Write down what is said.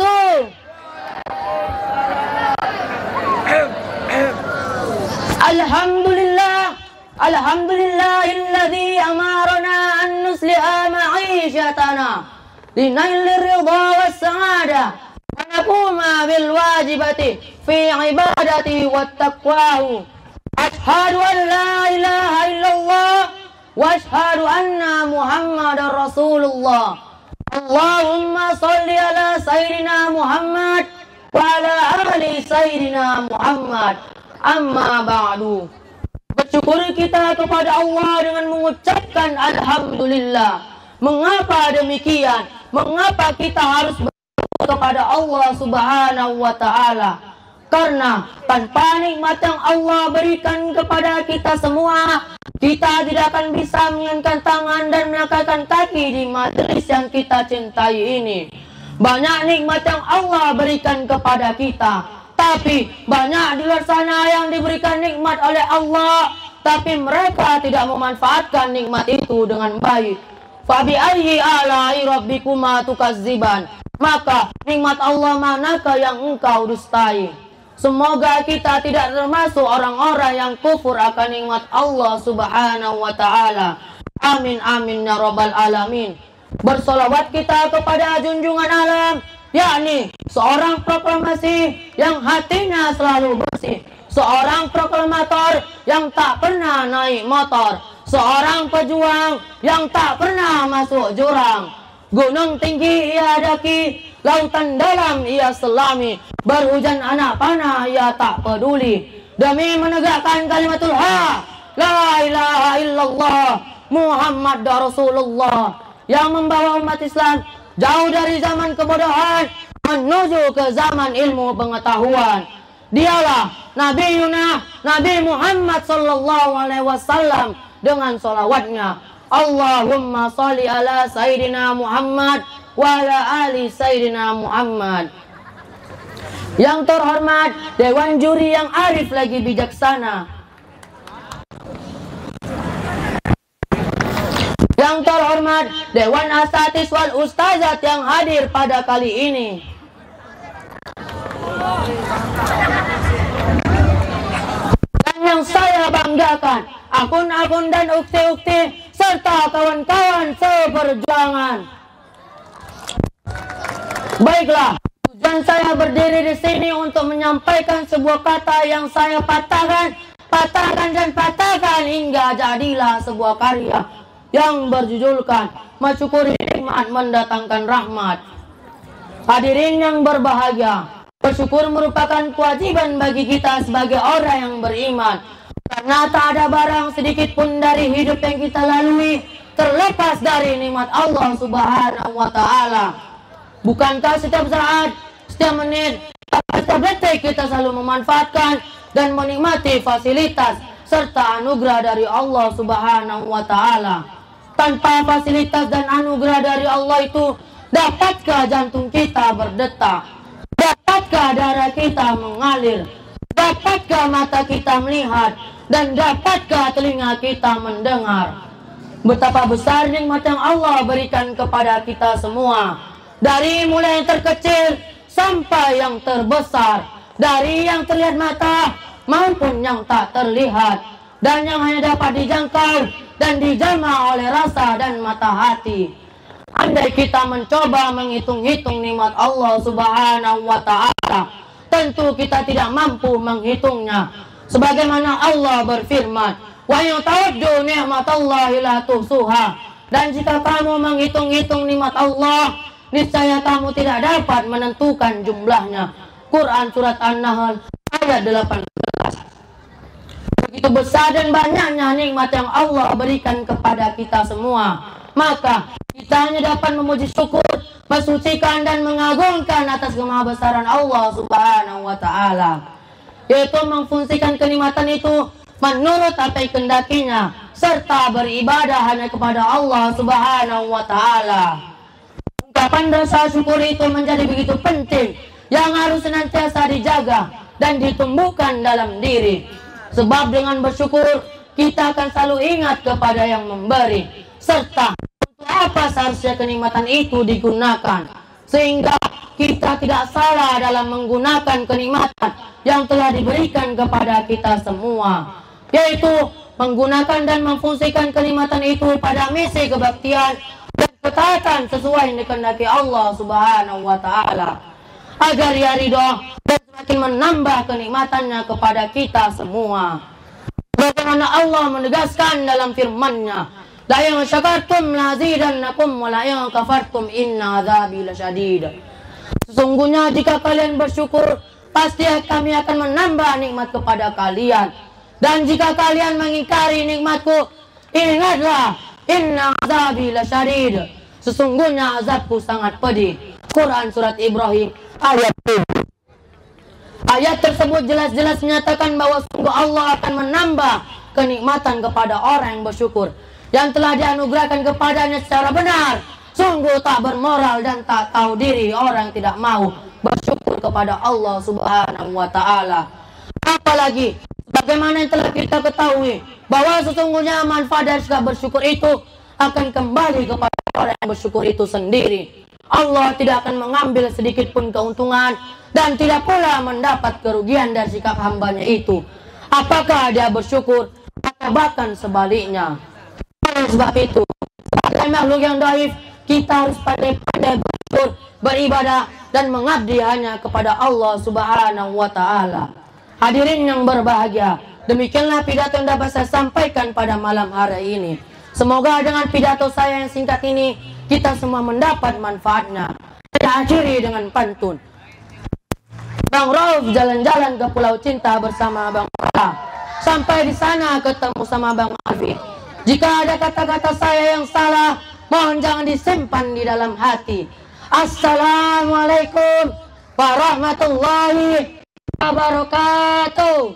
betul. Alhamdulillahilladzi amarna an nusliha ma'ishatana linailir ridha was sa'adah wa naquma bil wajibati fi ibadati wat taqwahu. Ashhadu an la ilaha illallah wa ashhadu anna Muhammadar Rasulullah. Allahumma sholli ala sayyidina Muhammad wa ala ali sayyidina Muhammad. Amma ba'du. Bersyukur kita kepada Allah dengan mengucapkan alhamdulillah. Mengapa demikian? Mengapa kita harus bersyukur kepada Allah Subhanahu wa taala? Karena tanpa nikmat yang Allah berikan kepada kita semua, kita tidak akan bisa mengenakan tangan dan melangkahkan kaki di majelis yang kita cintai ini. Banyak nikmat yang Allah berikan kepada kita, tapi banyak di luar sana yang diberikan nikmat oleh Allah, tapi mereka tidak memanfaatkan nikmat itu dengan baik. Fabi ayyi ala'i rabbikuma tukazziban. Maka nikmat Allah manakah yang engkau dustai? Semoga kita tidak termasuk orang-orang yang kufur akan nikmat Allah Subhanahu wa taala. Amin amin ya rabbal alamin. Bersolawat kita kepada junjungan alam, yakni seorang proklamasi yang hatinya selalu bersih, seorang proklamator yang tak pernah naik motor, seorang pejuang yang tak pernah masuk jurang. Gunung tinggi ia daki, lautan dalam ia selami, berhujan anak panah ia tak peduli, demi menegakkan kalimatul haq, la ilaha illallah Muhammad Rasulullah, yang membawa umat Islam jauh dari zaman kebodohan menuju ke zaman ilmu pengetahuan. Dialah Nabi Yunus, Nabi Muhammad sallallahu alaihi wasallam dengan solawatnya, Allahumma sholli ala sayyidina Muhammad wa ala ali sayyidina Muhammad. Yang terhormat Dewan Juri yang arif lagi bijaksana, yang terhormat Dewan Asatis wal Ustazat yang hadir pada kali ini, dan yang saya banggakan akun-akun dan ukti-ukti serta kawan-kawan seperjuangan. Baiklah, tujuan saya berdiri di sini untuk menyampaikan sebuah kata yang saya patahkan hingga jadilah sebuah karya yang berjudulkan mensyukuri nikmat mendatangkan rahmat. Hadirin yang berbahagia, bersyukur merupakan kewajiban bagi kita sebagai orang yang beriman, karena tak ada barang sedikit pun dari hidup yang kita lalui terlepas dari nikmat Allah Subhanahu wa taala. Bukankah setiap saat, setiap menit, setiap detik kita selalu memanfaatkan dan menikmati fasilitas serta anugerah dari Allah Subhanahu wa taala? Tanpa fasilitas dan anugerah dari Allah itu, dapatkah jantung kita berdetak? Dapatkah darah kita mengalir? Dapatkah mata kita melihat? Dan dapatkah telinga kita mendengar? Betapa besar nikmat yang Allah berikan kepada kita semua, dari mulai yang terkecil sampai yang terbesar, dari yang terlihat mata maupun yang tak terlihat, dan yang hanya dapat dijangkau dan dijamah oleh rasa dan mata hati. Andai kita mencoba menghitung-hitung nikmat Allah Subhanahu wa taala, tentu kita tidak mampu menghitungnya. Sebagaimana Allah berfirman, wa ya'ta'uddu ni'matallahi la tuhsuha. Dan jika kamu menghitung-hitung nikmat Allah, niscaya kamu tidak dapat menentukan jumlahnya. Quran surat An-Nahl ayat 18. Begitu besar dan banyaknya nikmat yang Allah berikan kepada kita semua, maka kita hanya dapat memuji syukur, mensucikan dan mengagungkan atas kemahabesaran Allah Subhanahu wa taala, yaitu memfungsikan kenikmatan itu menurut apa yang kehendakinya, serta beribadah hanya kepada Allah Subhanahu wa taala. Ungkapan rasa syukur itu menjadi begitu penting, yang harus senantiasa dijaga dan ditumbuhkan dalam diri. Sebab dengan bersyukur, kita akan selalu ingat kepada yang memberi, serta untuk apa seharusnya kenikmatan itu digunakan, sehingga kita tidak salah dalam menggunakan kenikmatan yang telah diberikan kepada kita semua, yaitu menggunakan dan memfungsikan kenikmatan itu pada misi kebaktian dan ketaatan sesuai dikehendaki Allah Subhanahu wa Ta'ala, agar Ia ridho dan semakin menambah kenikmatannya kepada kita semua. Bagaimana Allah menegaskan dalam firman-Nya, la in syakartum lazidannakum wa la in kafartum inna adzabi lasyadid. Sesungguhnya jika kalian bersyukur, pasti kami akan menambah nikmat kepada kalian. Dan jika kalian mengingkari nikmatku, ingatlah, inna azabi lasyadid. Sesungguhnya azabku sangat pedih. Quran Surat Ibrahim ayat 7. Ayat tersebut jelas-jelas menyatakan bahwa sungguh Allah akan menambah kenikmatan kepada orang yang bersyukur, yang telah dianugerahkan kepadanya secara benar. Sungguh tak bermoral dan tak tahu diri orang tidak mau bersyukur kepada Allah Subhanahu wa Ta'ala. Apalagi bagaimana yang telah kita ketahui bahwa sesungguhnya manfaat dari sikap bersyukur itu akan kembali kepada orang yang bersyukur itu sendiri. Allah tidak akan mengambil sedikit pun keuntungan dan tidak pula mendapat kerugian dari sikap hambanya itu, apakah dia bersyukur atau bahkan sebaliknya. Oleh sebab itu, sebagai makhluk yang dhaif, kita harus pandai-pandai bersyukur, beribadah dan mengabdi hanya kepada Allah Subhanahu wa Ta'ala. Hadirin yang berbahagia, demikianlah pidato yang dapat saya sampaikan pada malam hari ini. Semoga dengan pidato saya yang singkat ini, kita semua mendapat manfaatnya. Saya akhiri dengan pantun. Bang Rauf jalan-jalan ke Pulau Cinta bersama Bang Rauf. Sampai di sana ketemu sama Bang Arfi. Jika ada kata-kata saya yang salah, mohon jangan disimpan di dalam hati. Assalamualaikum warahmatullahi wabarakatuh.